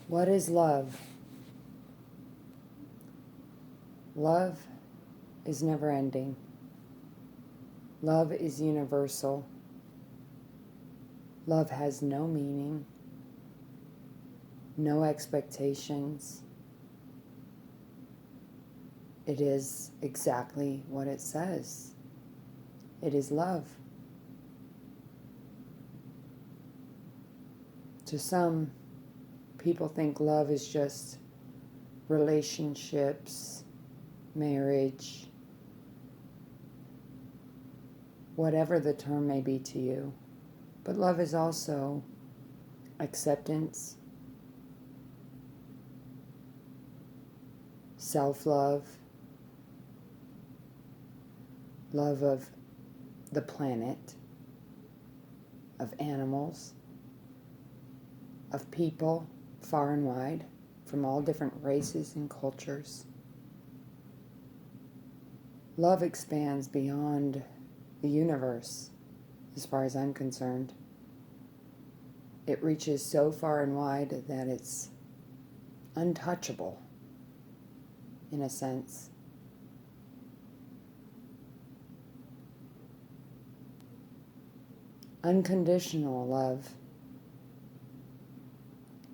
What is love? Love is never ending. Love is universal. Love has no meaning, no expectations. It is exactly what it says. It is love. To some, people think love is just relationships, marriage, whatever the term may be to you. But love is also acceptance, self-love, love of the planet, of animals, of people far and wide, from all different races and cultures. Love expands beyond the universe, as far as I'm concerned. It reaches so far and wide that it's untouchable, in a sense. Unconditional love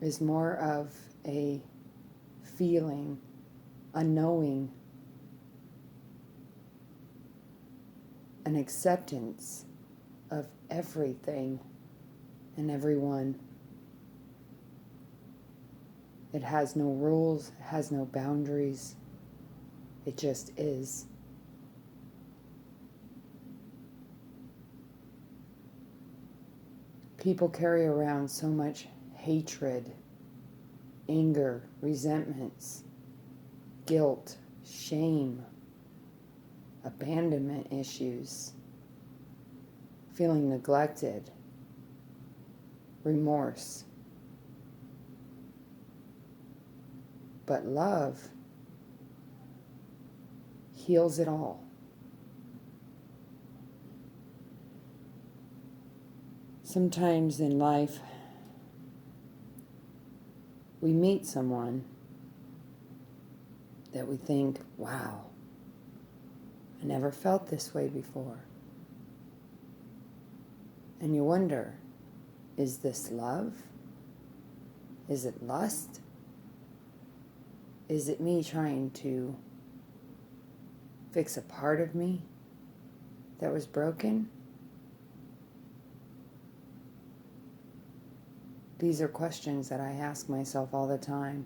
is more of a feeling, a knowing, an acceptance of everything and everyone. It has no rules, it has no boundaries. It just is. People carry around so much hatred, anger, resentments, guilt, shame, abandonment issues, feeling neglected, remorse. But love heals it all. Sometimes in life, we meet someone that we think, wow, I never felt this way before. And you wonder, is this love? Is it lust? Is it me trying to fix a part of me that was broken? These are questions that I ask myself all the time.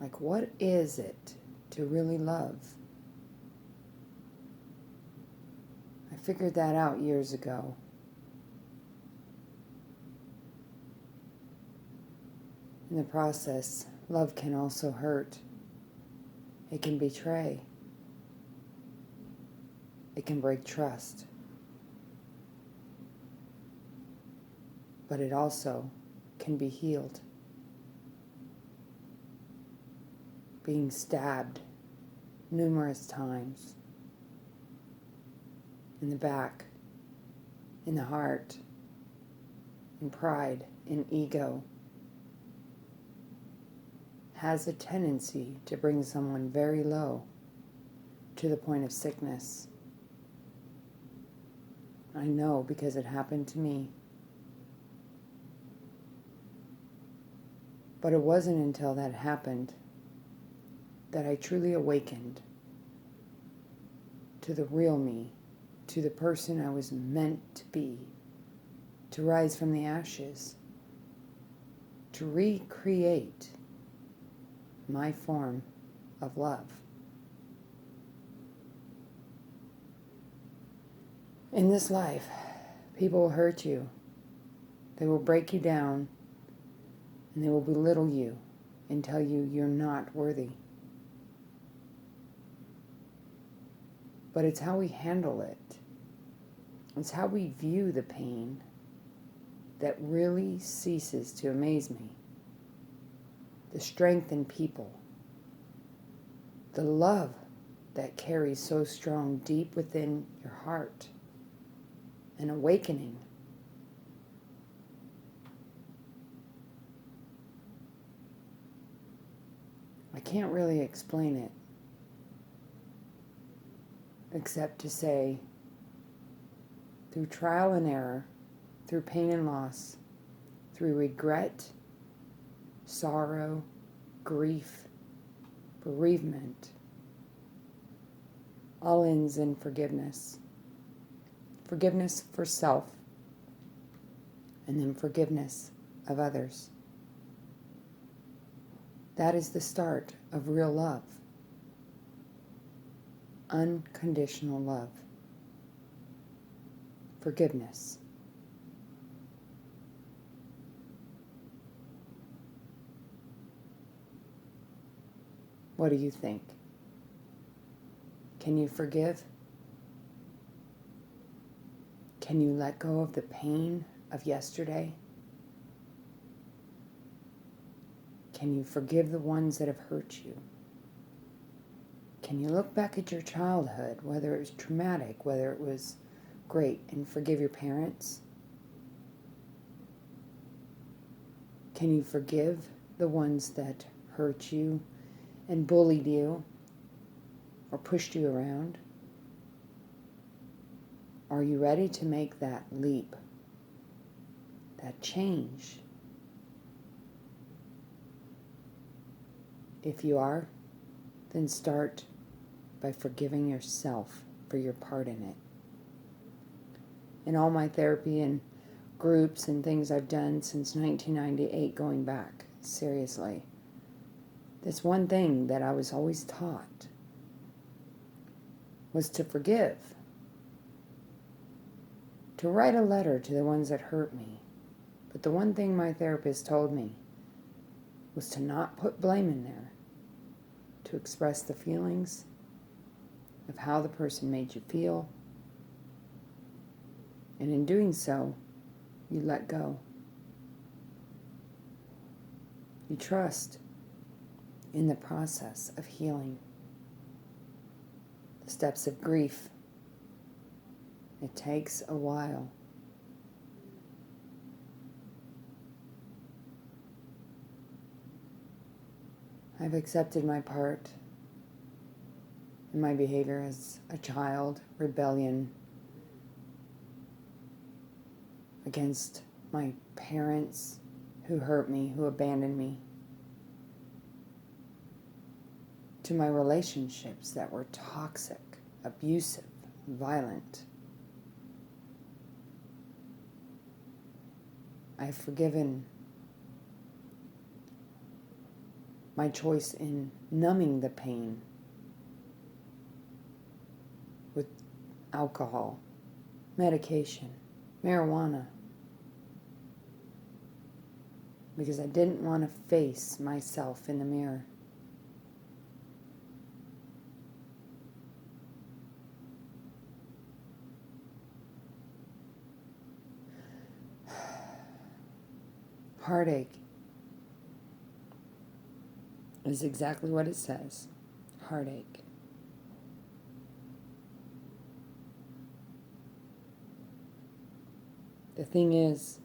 Like, what is it to really love? I figured that out years ago. In the process, love can also hurt. It can betray. It can break trust. But it also can be healed. Being stabbed numerous times in the back, in the heart, in pride, in ego, has a tendency to bring someone very low to the point of sickness. I know because it happened to me. But it wasn't until that happened that I truly awakened to the real me, to the person I was meant to be, to rise from the ashes, to recreate my form of love. In this life, people will hurt you. They will break you down, and they will belittle you and tell you you're not worthy. But it's how we handle it. It's how we view the pain that really ceases to amaze me. The strength in people. The love that carries so strong deep within your heart. An awakening. I can't really explain it except to say, through trial and error, through pain and loss, through regret, sorrow, grief, bereavement, all ends in forgiveness. Forgiveness for self, and then forgiveness of others. That is the start of real love. Unconditional love. Forgiveness. What do you think? Can you forgive? Can you let go of the pain of yesterday? Can you forgive the ones that have hurt you? Can you look back at your childhood, whether it was traumatic, whether it was great, and forgive your parents? Can you forgive the ones that hurt you and bullied you or pushed you around? Are you ready to make that leap, that change? If you are, then start by forgiving yourself for your part in it. In all my therapy and groups and things I've done since 1998 going back, seriously, this one thing that I was always taught was to forgive, to write a letter to the ones that hurt me. But the one thing my therapist told me was to not put blame in there, to express the feelings of how the person made you feel. And in doing so, you let go. You trust in the process of healing. The steps of grief. It takes a while. I've accepted my part in my behavior as a child, rebellion against my parents who hurt me, who abandoned me, to my relationships that were toxic, abusive, violent. I've forgiven my choice in numbing the pain with alcohol, medication, marijuana, because I didn't want to face myself in the mirror. Heartache is exactly what it says. Heartache. The thing is,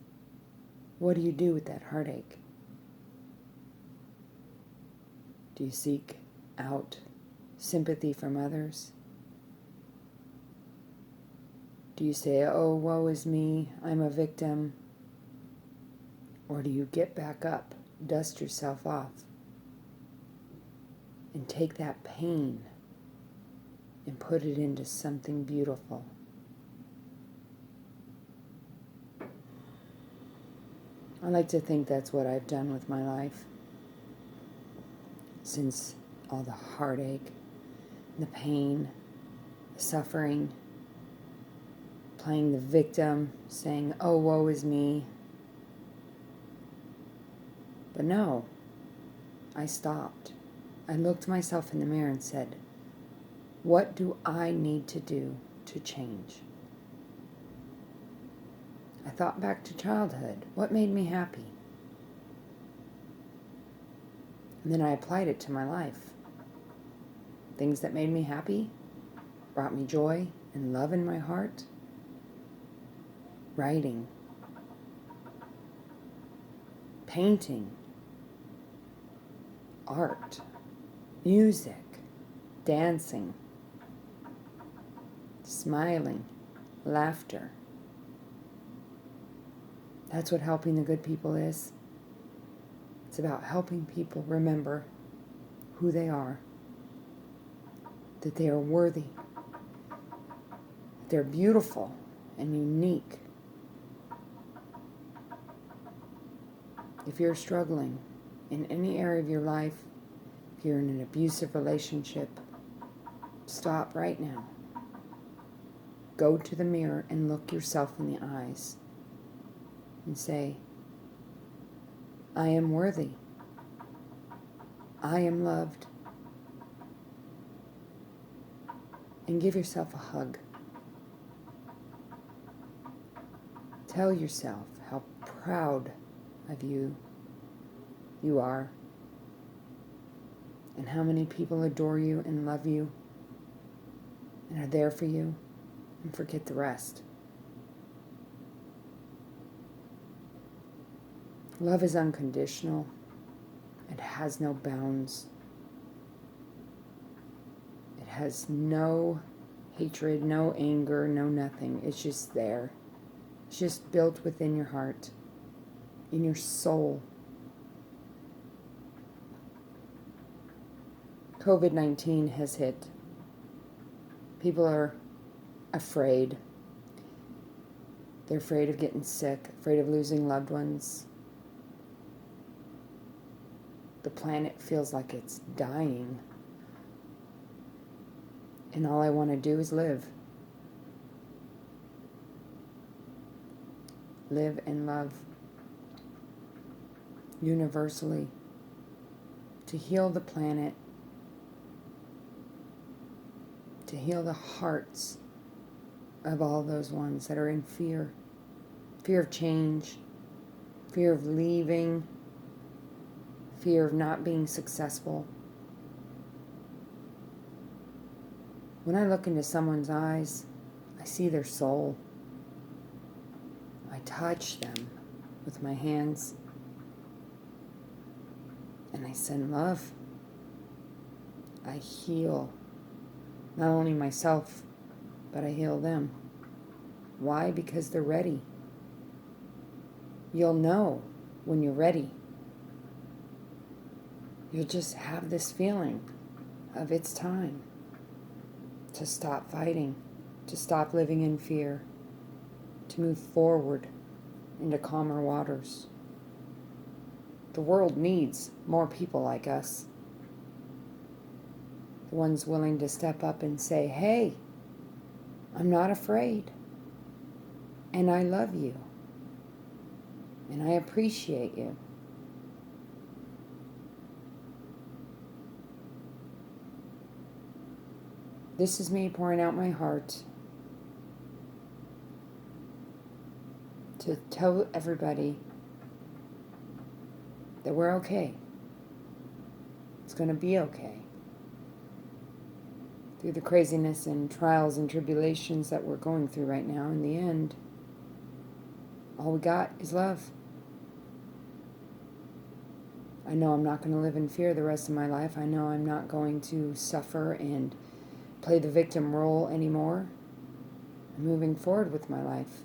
what do you do with that heartache? Do you seek out sympathy from others? Do you say, oh, woe is me, I'm a victim? Or do you get back up, dust yourself off, and take that pain and put it into something beautiful? I like to think that's what I've done with my life. Since all the heartache, the pain, the suffering, playing the victim, saying, oh, woe is me. But no, I stopped. I looked myself in the mirror and said, what do I need to do to change? I thought back to childhood. What made me happy? And then I applied it to my life. Things that made me happy, brought me joy and love in my heart. Writing, painting, art, music, dancing, smiling, laughter. That's what helping the good people is. It's about helping people remember who they are, that they are worthy, that they're beautiful and unique. If you're struggling in any area of your life, if you're in an abusive relationship, stop right now. Go to the mirror and look yourself in the eyes and say, I am worthy. I am loved. And give yourself a hug. Tell yourself how proud of you are, and how many people adore you and love you and are there for you, and forget the rest. Love is unconditional. It has no bounds. It has no hatred, no anger, no nothing. It's just there. It's just built within your heart, in your soul. COVID-19 has hit. People are afraid. They're afraid of getting sick, afraid of losing loved ones. The planet feels like it's dying. And all I want to do is live. Live and love universally to heal the planet, to heal the hearts of all those ones that are in fear. Fear of change, fear of leaving, fear of not being successful. When I look into someone's eyes, I see their soul. I touch them with my hands, and I send love. I heal not only myself, but I heal them. Why? Because they're ready. You'll know when you're ready. You'll just have this feeling of it's time to stop fighting, to stop living in fear, to move forward into calmer waters. The world needs more people like us. The ones willing to step up and say, hey, I'm not afraid, and I love you, and I appreciate you. This is me pouring out my heart to tell everybody that we're okay. It's going to be okay. Through the craziness and trials and tribulations that we're going through right now, in the end, all we got is love. I know I'm not going to live in fear the rest of my life. I know I'm not going to suffer and play the victim role anymore. I'm moving forward with my life.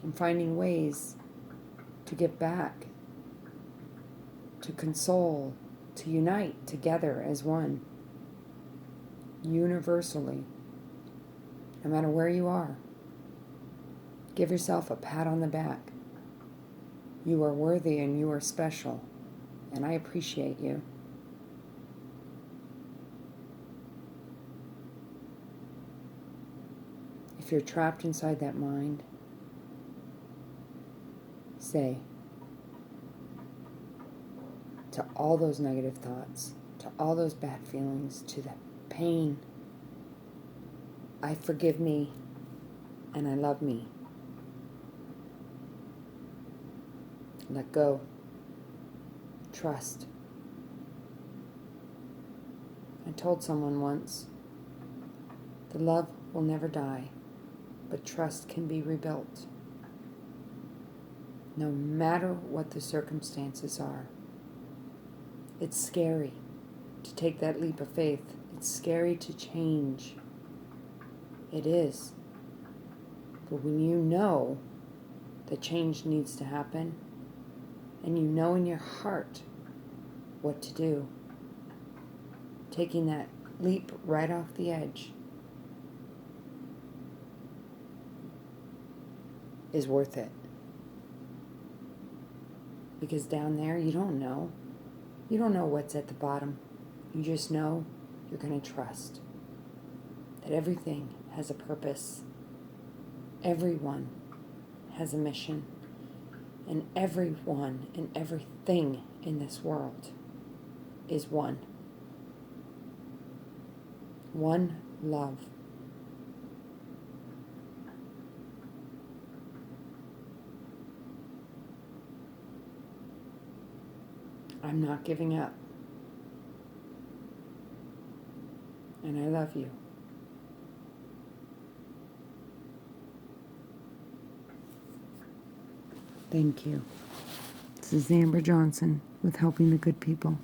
I'm finding ways to give back, to console, to unite together as one, universally, no matter where you are. Give yourself a pat on the back. You are worthy and you are special, and I appreciate you. If you're trapped inside that mind, say to all those negative thoughts, to all those bad feelings, to the pain, I forgive me and I love me. Let go. Trust. I told someone once, the love will never die, but trust can be rebuilt. No matter what the circumstances are. It's scary. to take that leap of faith. It's scary to change. It is. But when you know that change needs to happen, and you know in your heart what to do, taking that leap right off the edge is worth it. Because down there, you don't know. You don't know what's at the bottom. You just know you're going to trust that everything has a purpose. Everyone has a mission. And everyone and everything in this world is one. One love. I'm not giving up. And I love you. Thank you. This is Amber Johnson with Helping the Good People.